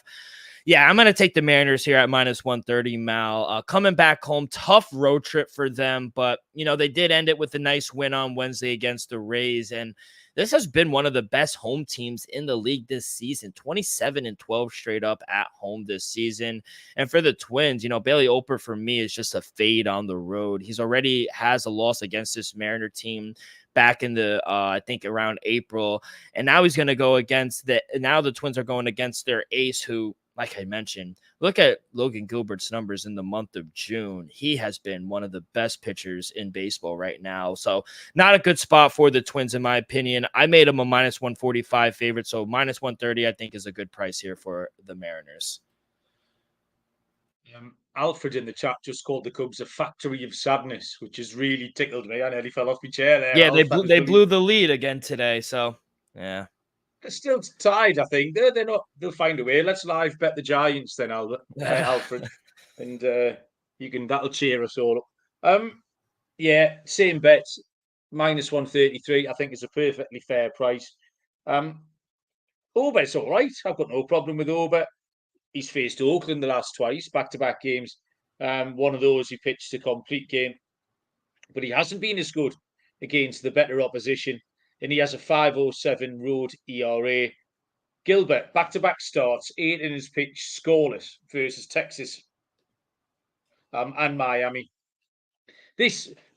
Yeah, I'm going to take the Mariners here at minus 130, Mal. Coming back home, tough road trip for them, but, you know, they did end it with a nice win on Wednesday against the Rays, and this has been one of the best home teams in the league this season, 27-12 straight up at home this season. And for the Twins, you know, Bailey Ober for me is just a fade on the road. He's already has a loss against this Mariner team back in the, I think around April, and now he's going to go against now the Twins are going against their ace who, like I mentioned, look at Logan Gilbert's numbers in the month of June. He has been one of the best pitchers in baseball right now. So not a good spot for the Twins, in my opinion. I made him a minus 145 favorite. So minus 130, I think, is a good price here for the Mariners. Alfred in the chat just called the Cubs a factory of sadness, which has really tickled me. I nearly fell off my chair there. Yeah, they blew the lead again today. So, yeah. They're still tied, I think. They're not. They'll find a way. Let's live bet the Giants then, Alfred, and that'll cheer us all up. Yeah, same bets. minus 133, I think is a perfectly fair price. Ober's all right. I've got no problem with Ober. He's faced Oakland the last twice, back-to-back games. One of those he pitched a complete game, but he hasn't been as good against the better opposition, and he has a 5.07 road ERA. Gilbert, back-to-back starts, 8 innings pitched, scoreless versus Texas and Miami. The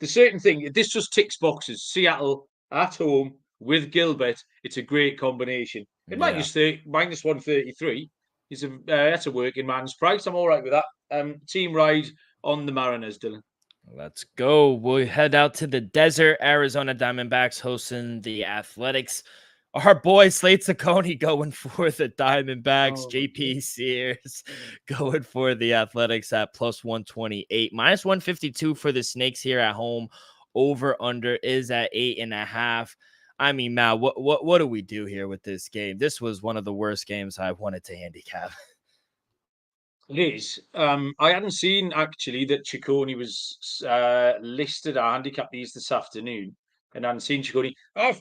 certain thing, this just ticks boxes. Seattle at home with Gilbert, it's a great combination. And minus 133 is that's a working man's price. I'm all right with that. Team ride on the Mariners, Dylan. Let's go. We'll head out to the desert. Arizona Diamondbacks hosting the Athletics. Our boy Slade Ciccone going for the Diamondbacks. JP Sears going for the Athletics at plus 128. Minus 152 for the Snakes here at home. Over under is at 8.5. I mean, Mal, what do we do here with this game? This was one of the worst games I wanted to handicap. It is. I hadn't seen actually that Ciccone was listed at handicap these this afternoon, and I hadn't seen Ciccone. I've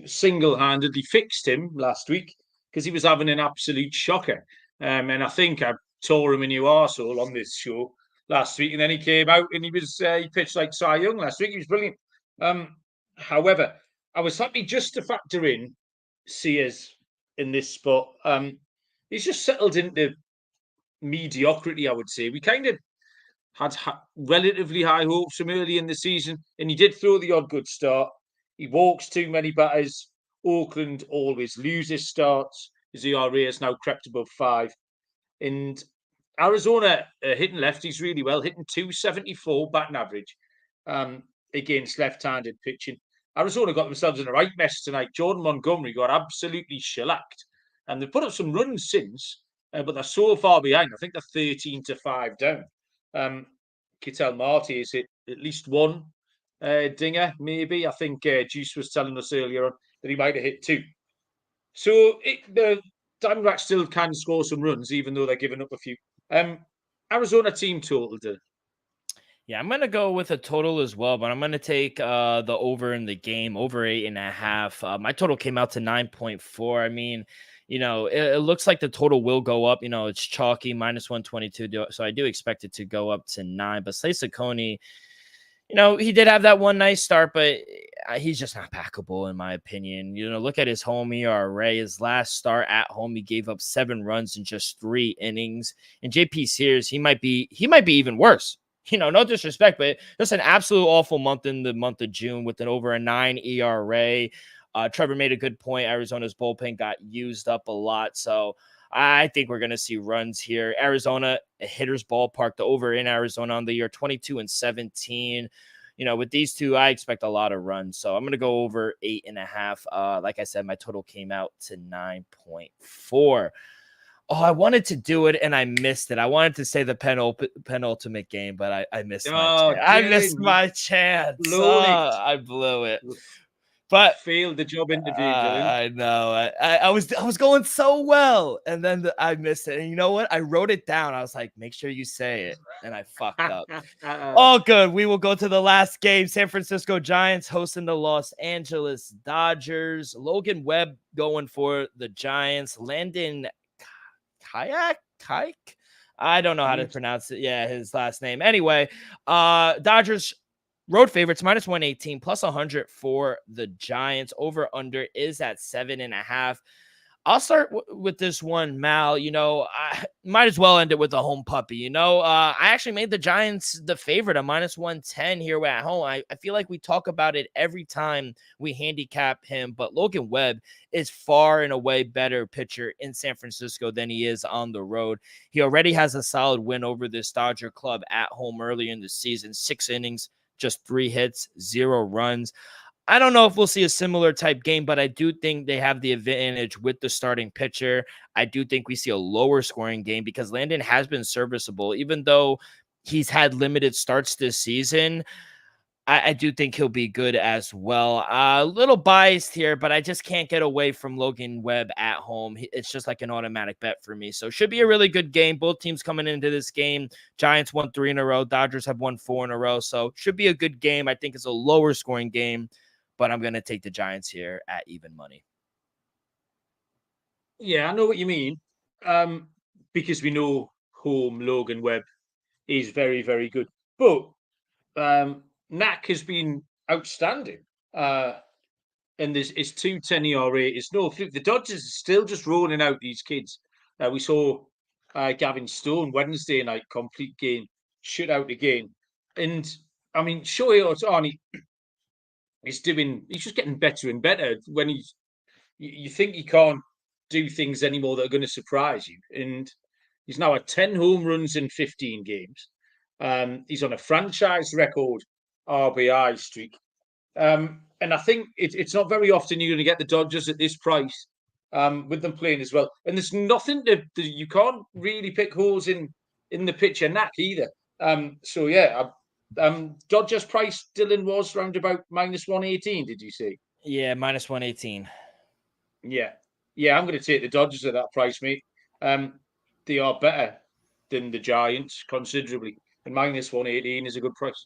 single-handedly fixed him last week because he was having an absolute shocker. And I think I tore him a new arsehole on this show last week, and then he came out and he pitched like Cy Young last week. He was brilliant. However, I was happy just to factor in Sears in this spot. He's just settled into mediocrity, I would say. We kind of had relatively high hopes from early in the season, and he did throw the odd good start. He walks too many batters. Oakland always loses starts. His ERA has now crept above 5. And Arizona hitting lefties really well, hitting 274 batting average against left-handed pitching. Arizona got themselves in a right mess tonight. Jordan Montgomery got absolutely shellacked. And they've put up some runs since, but they're so far behind. I think they're 13-5 down. Ketel Marte has hit at least one dinger, maybe. I think Juice was telling us earlier on that he might have hit 2. So the Diamondbacks still can score some runs, even though they're giving up a few. Arizona team total, Dylan. Yeah, I'm going to go with a total as well, but I'm going to take the over in the game, over 8.5. My total came out to 9.4. I mean, it looks like the total will go up. It's chalky, minus 122. So I do expect it to go up to 9. But Slade Ciccone, he did have that one nice start, but he's just not backable in my opinion. Look at his home ERA. His last start at home, he gave up 7 runs in just 3 innings. And JP Sears, he might be even worse. No disrespect, but just an absolute awful month in the month of June with an over a 9 ERA. Trevor made a good point. Arizona's bullpen got used up a lot. So I think we're going to see runs here. Arizona, a hitter's ballpark, the over in Arizona on the year 22-17. With these two, I expect a lot of runs. So I'm going to go over 8.5. Like I said, my total came out to 9.4. Oh, I wanted to do it and I missed it. I wanted to say the penultimate game, but I missed my chance. I missed my chance. I blew it. But failed the job interview, Dylan. I know. I was going so well, and then I missed it. And you know what? I wrote it down. I was like, make sure you say it, and I fucked up. All good. We will go to the last game. San Francisco Giants hosting the Los Angeles Dodgers. Logan Webb going for the Giants. Landon Kike? I don't know how to pronounce it. Yeah, his last name. Anyway, Dodgers road favorites, minus 118, plus 100 for the Giants. Over under is at 7.5. I'll start with this one, Mal. I might as well end it with a home puppy. I actually made the Giants the favorite, a minus 110 here at home. I feel like we talk about it every time we handicap him, but Logan Webb is far and away better pitcher in San Francisco than he is on the road. He already has a solid win over this Dodger club at home early in the season, 6 innings, just 3 hits, 0 runs. I don't know if we'll see a similar type game, but I do think they have the advantage with the starting pitcher. I do think we see a lower scoring game because Landon has been serviceable. Even though he's had limited starts this season, I do think he'll be good as well. A little biased here, but I just can't get away from Logan Webb at home. It's just like an automatic bet for me. So should be a really good game. Both teams coming into this game. Giants won 3 in a row. Dodgers have won 4 in a row. So should be a good game. I think it's a lower scoring game. but I'm going to take the Giants here at even money. Yeah, I know what you mean. Because we know home Logan Webb is very, very good. But Knack has been outstanding. And it's 2.10 ERA. It's no fluke. The Dodgers are still just rolling out these kids. We saw Gavin Stone Wednesday night, complete game, shutout again. And I mean, Shohei Ohtani he's just getting better and better. When you think he can't do things anymore that are going to surprise you. And he's now at 10 home runs in 15 games. He's on a franchise record RBI streak. And I think it's not very often you're going to get the Dodgers at this price with them playing as well. And there's nothing you can't really pick holes in the pitcher Knack either. So yeah, Dodgers price Dylan was round about -118. Did you see? Yeah, -118. Yeah, I'm going to take the Dodgers at that price, mate. They are better than the Giants considerably, and -118 is a good price.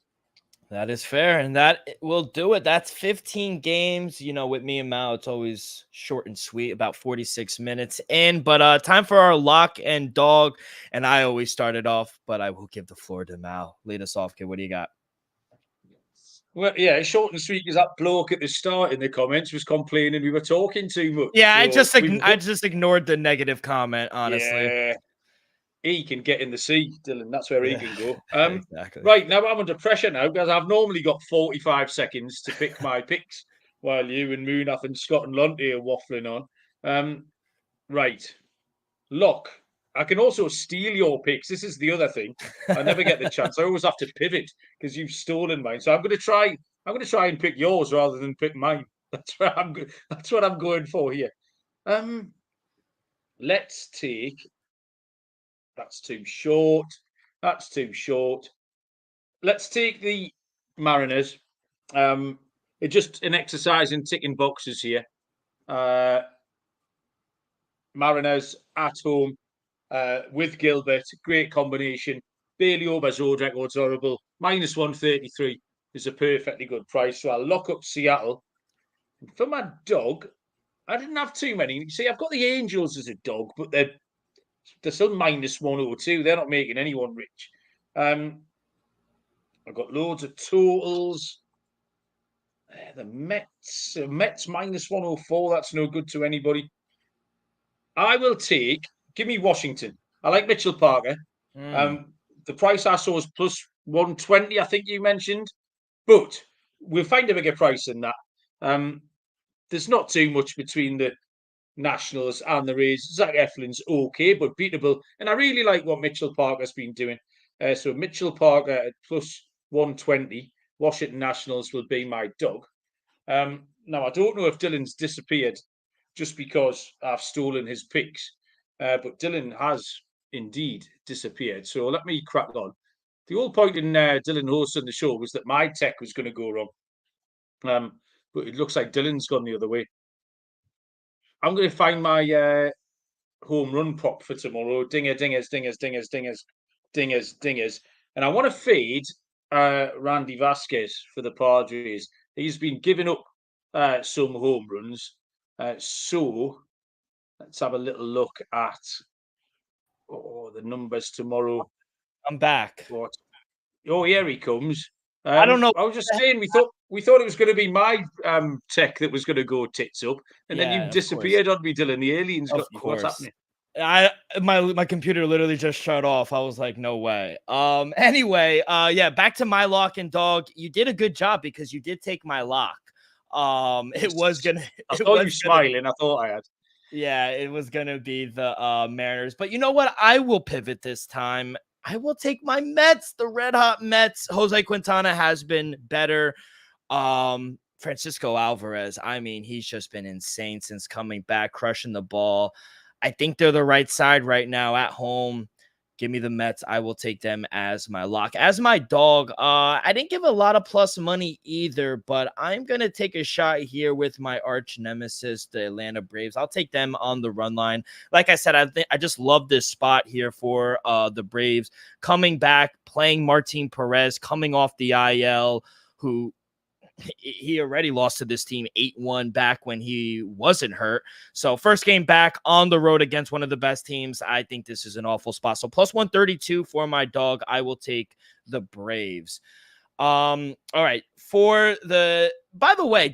That is fair, and that will do it. That's 15 games. You know, with me and Mal, it's always short and sweet, about 46 minutes in. But time for our lock and dog, and I always start it off, but I will give the floor to Mal. Lead us off, kid. What do you got? Well, yeah, short and sweet because that bloke at the start in the comments was complaining we were talking too much. Yeah, So I just ignored the negative comment, honestly. Yeah, he can get in the sea, Dylan. That's where he can go. Exactly. Right, now I'm under pressure now because I've normally got 45 seconds to pick my picks while you and Munaf and Scott and Lonte are waffling on. Right, lock. I can also steal your picks. This is the other thing. I never get the chance. I always have to pivot because you've stolen mine. So I'm going to try. I'm going to try and pick yours rather than pick mine. That's what I'm going for here. Let's take. That's too short. That's too short. Let's take the Mariners. It's just an exercise in ticking boxes here. Mariners at home with Gilbert. Great combination. Bailey over Zodrek or horrible. -133 is a perfectly good price. So I'll lock up Seattle. And for my dog, I didn't have too many. You see, I've got the Angels as a dog, but they're still -102. They're not making anyone rich. I've got loads of totals. The Mets -104. That's no good to anybody. I will give me Washington. I like Mitchell Parker. The price I saw was +120, I think you mentioned. But we'll find a bigger price than that. There's not too much between the Nationals and the Rays. Zach Eflin's okay, but beatable. And I really like what Mitchell Parker's been doing. So Mitchell Parker at +120. Washington Nationals will be my dog. Now, I don't know if Dylan's disappeared just because I've stolen his picks. But Dylan has indeed disappeared. So let me crack on. The whole point in Dylan hosting the show was that my tech was going to go wrong. But it looks like Dylan's gone the other way. I'm going to find my home run prop for tomorrow. Dingers. And I want to fade Randy Vasquez for the Padres. He's been giving up some home runs. So let's have a little look at the numbers tomorrow. I'm back. Oh, here he comes. I don't know. I was just saying we thought it was going to be my tech that was going to go tits up, and then you disappeared on me, Dylan. The aliens got what's happening. My computer literally just shut off. I was like, no way. Anyway, back to my lock and dog. You did a good job because you did take my lock. It was gonna. I saw you smiling. I thought I had. Yeah, it was gonna be the Mariners, but you know what? I will pivot this time. I will take my Mets, the red hot Mets. Jose Quintana has been better. Francisco Alvarez, I mean, he's just been insane since coming back, crushing the ball. I think they're the right side right now at home. Give me the Mets. I will take them as my lock. As my dog, I didn't give a lot of plus money either, but I'm going to take a shot here with my arch nemesis, the Atlanta Braves. I'll take them on the run line. Like I said, I just love this spot here for the Braves. Coming back, playing Martin Perez, coming off the IL, who he already lost to this team 8-1 back when he wasn't hurt. So first game back on the road against one of the best teams. I think this is an awful spot. So plus 132 for my dog. I will take the Braves. All right. By the way,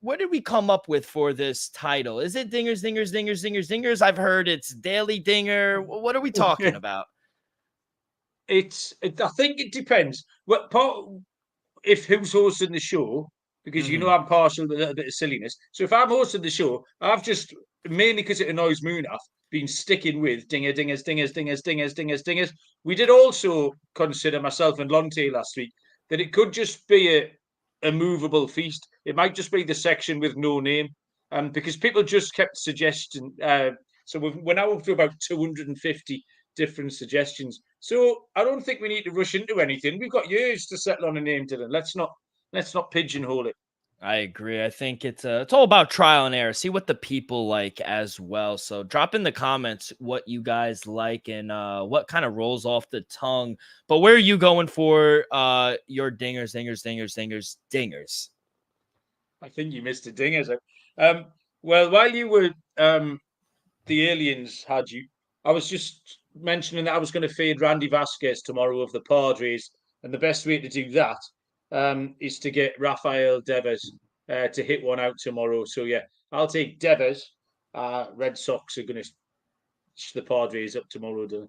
what did we come up with for this title? Is it dingers, dingers, dingers, dingers, dingers? I've heard it's daily dinger. What are we talking about? I think it depends. If who's hosting the show, because I'm partial to a little bit of silliness. So if I'm hosting the show, I've just, mainly because it annoys Munaf, been sticking with dingers, dingers, dingers, dingers, dingers, dingers. We did also consider, myself and Lonte last week, that it could just be a movable feast. It might just be the section with no name, because people just kept suggesting. So we're now up to about 250 different suggestions. So I don't think we need to rush into anything. We've got years to settle on a name, Dylan. Let's not pigeonhole it. I agree. I think it's all about trial and error. See what the people like as well. So drop in the comments what you guys like and what kind of rolls off the tongue. But where are you going for your dingers, dingers, dingers, dingers, dingers? I think you missed a dingers. Well, while you were the aliens had you, I was just mentioning that I was going to fade Randy Vasquez tomorrow of the Padres, and the best way to do that is to get Rafael Devers to hit one out tomorrow. So yeah, I'll take Devers. Red Sox are going to the Padres up tomorrow, Dylan.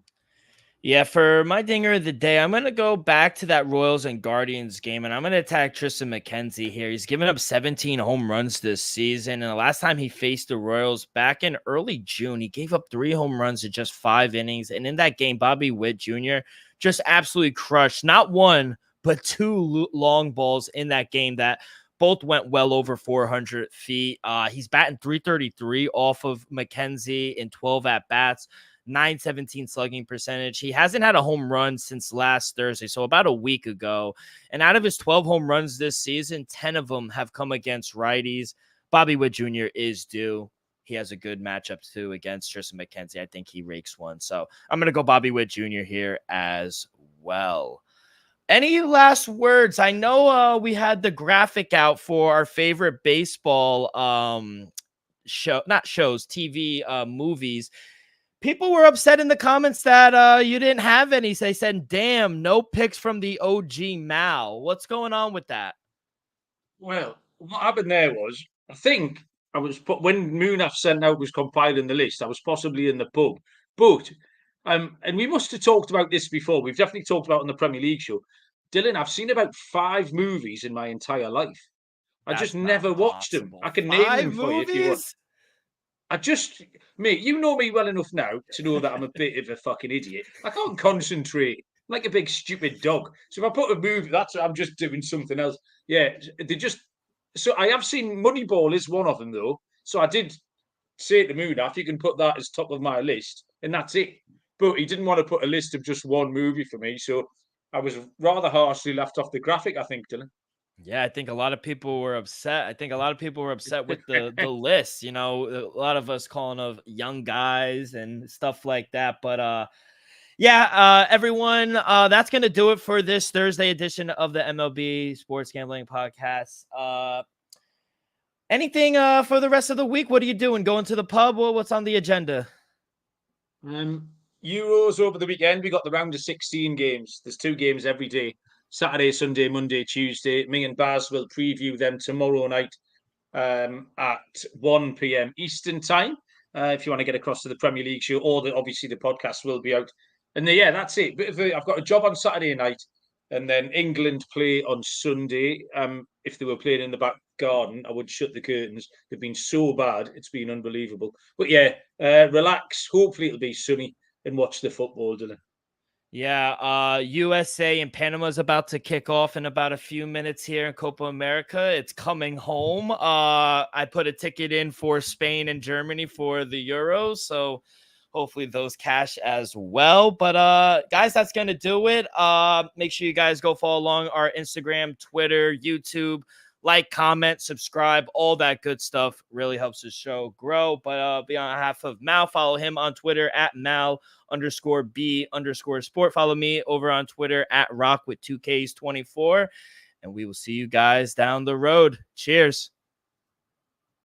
Yeah, for my dinger of the day, I'm going to go back to that Royals and Guardians game, and I'm going to attack Tristan McKenzie here. He's given up 17 home runs this season, and the last time he faced the Royals back in early June, he gave up 3 home runs in just 5 innings, and in that game, Bobby Witt Jr. just absolutely crushed not 1, but 2 long balls in that game that both went well over 400 feet. He's batting .333 off of McKenzie in 12 at-bats. .917 slugging percentage. He hasn't had a home run since last Thursday, so about a week ago. And out of his 12 home runs this season, 10 of them have come against righties. Bobby Witt Jr. is due. He has a good matchup, too, against Tristan McKenzie. I think he rakes one. So I'm going to go Bobby Witt Jr. here as well. Any last words? I know we had the graphic out for our favorite baseball TV movies. People were upset in the comments that you didn't have any. So they said, damn, no picks from the OG Mal. What's going on with that? Well, what happened there was, I think when Munaf sent out was compiling the list, I was possibly in the pub. But, and we must have talked about this before. We've definitely talked about it on the Premier League show. Dylan, I've seen about 5 movies in my entire life. I just never watched them. I can name them for you if you want. Mate, you know me well enough now to know that I'm a bit of a fucking idiot. I can't concentrate. I'm like a big stupid dog. So if I put a movie, I'm just doing something else. Yeah, so I have seen Moneyball is one of them though. So I did say to Munaf, you can put that as top of my list, and that's it. But he didn't want to put a list of just one movie for me, so I was rather harshly left off the graphic, I think, Dylan. Yeah, I think a lot of people were upset. I think a lot of people were upset with the list. You know, a lot of us calling of young guys and stuff like that. But everyone, that's going to do it for this Thursday edition of the MLB Sports Gambling Podcast. Anything for the rest of the week? What are you doing? Going to the pub? What's on the agenda? Euros over the weekend. We got the round of 16 games. There's 2 games every day. Saturday, Sunday, Monday, Tuesday. Me and Baz will preview them tomorrow night at 1 p.m. Eastern time. If you want to get across to the Premier League show, or obviously the podcast will be out. And that's it. I've got a job on Saturday night, and then England play on Sunday. If they were playing in the back garden, I would shut the curtains. They've been so bad, it's been unbelievable. But relax. Hopefully it'll be sunny and watch the football, Dylan. Yeah, USA and Panama is about to kick off in about a few minutes here in Copa America. It's coming home. I put a ticket in for Spain and Germany for the Euros, so hopefully those cash as well. But guys, that's going to do it. Make sure you guys go follow along our Instagram, Twitter, YouTube. Like, comment, subscribe, all that good stuff really helps the show grow. But on behalf of Mal, follow him on Twitter at Mal_B_sport. Follow me over on Twitter at Rock with 2Ks24. and we will see you guys down the road. Cheers.